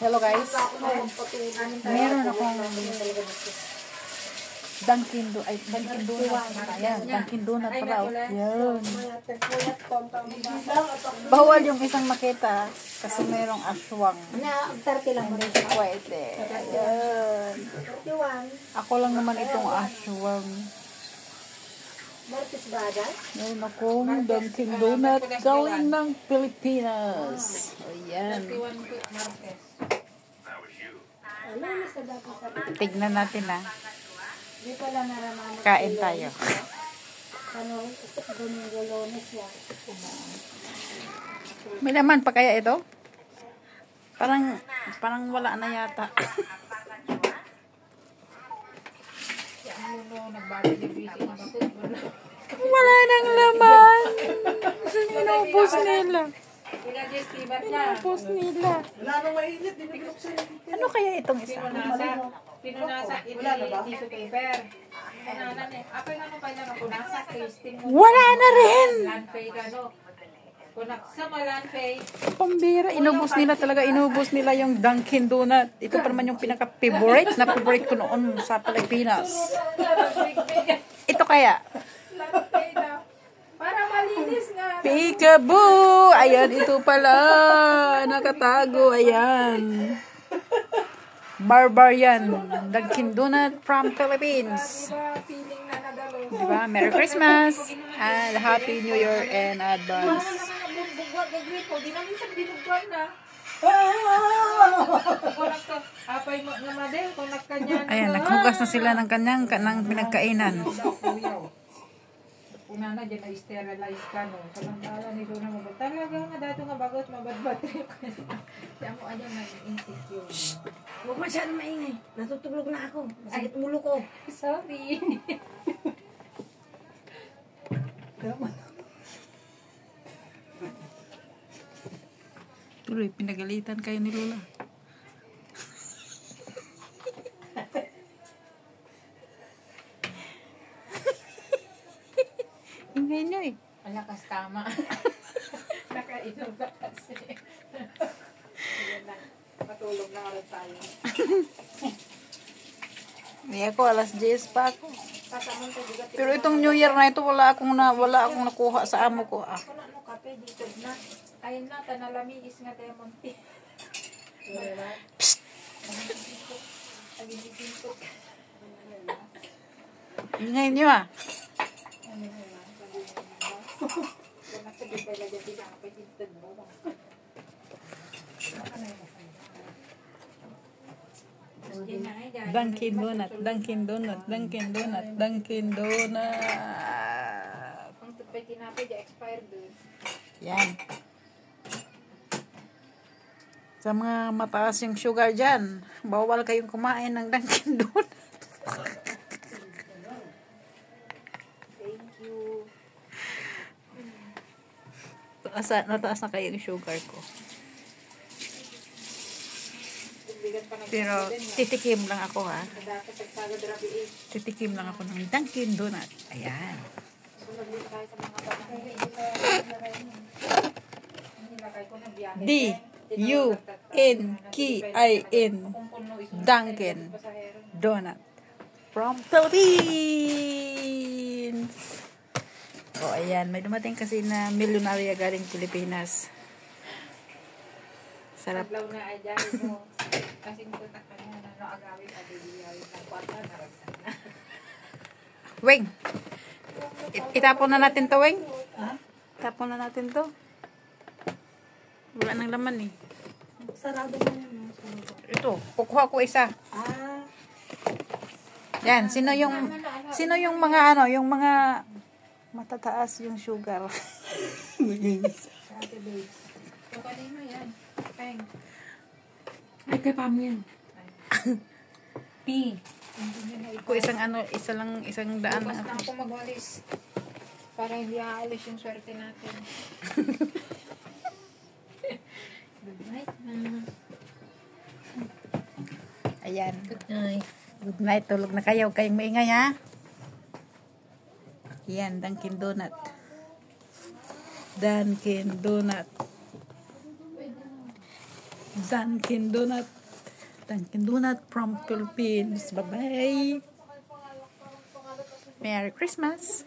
Hello guys. Meron akong Dunkin Donut. Ayan, Dunkin Donut pala. Yan. Bawal yung isang makita kasi merong aswang. Hindi siya pwede. Ayan. Ako lang naman itong aswang. Meron akong Dunkin Donut galing ng Pilipinas. Ayan. Tignan natin na. Kain tayo. May laman pa kaya ito? Parang wala na yata. Wala nang laman. Inubos nila. Inubos nila. Ano kaya itong isa? Pinunasan tissue paper. Wala na rin. Pambira. Inubos nila talaga. Inubos nila yung Dunkin Donut. Ito pa naman yung pinaka-favorite na favorite ko noon sa Pilipinas. Ito kaya? Para malinis nga. Peekaboo! Ayan, ito pala. Nakatago. Ayan. Barbarian. Dunkin Donut from Philippines. Diba? Merry Christmas and Happy New Year in advance. Ayan, naghugas na sila ng kanyang pinagkainan. Una na dyan na sterilize ka, no? Samantala ni Luna mo, talaga nga dato nga bagot mabadbad trip. Siya mo ano nag-insecure. Huwag masyadong maingay. Natutulog na ako. Masakit ulo ko. Sorry. Tuloy, pinagalitan kayo ni Lola. Ingay nyo eh. Malakas tama. Nakainom ka kasi. Patulog na ulit tayo. Hindi ako, alas 10 pa ako. Pero itong New Year na ito, wala akong nakuha sa amo ko. Ah. Ako na ano kape dito na. Ayun na, tanalamiis nga lemon tea. Psst! Ingay nyo ah. Dunkin Donut, Dunkin Donut, Dunkin Donut, Dunkin Donut. Ang tupay tinapay, expired doon. Yan. Sa mga mataas yung sugar dyan, bawal kayong kumain ng Dunkin Donut. Thank you. Nataas na kayo yung sugar ko. Pero titikim lang ako ha. Titikim lang ako ng Dunkin Donut. Ayan. D-U-N-K-I-N Dunkin Donut from Philippines. O ayan, may dumating kasi na milyonarya galing Pilipinas. Sarap. Paglaw na ay dahil mo. Kasi mo tatakpan mo na agawin at bibiyawin ng kwarta na ragsan na. Weng, itapon na natin to, Weng. Itapon na natin to. Wala nang laman eh. Sarado mo yun. Ito, kukuha ko isa. Ah. Yan, sino yung mga ano, yung mga matataas yung sugar. Ate babes. Kapanin mo yan. Peng. Ay, kay Pam yan. P. Ko isang daan lang Basta ako magwalis. Para hindi aalis yung swerte natin. Good night na. Ayan. Good night. Good night. Tulog na kayo. Kayong maingay ha. Yan, Dunkin Donut. Dunkin Donut. Dunkin Donut. Dunkin Donut from Philippines. Bye-bye. Merry Christmas.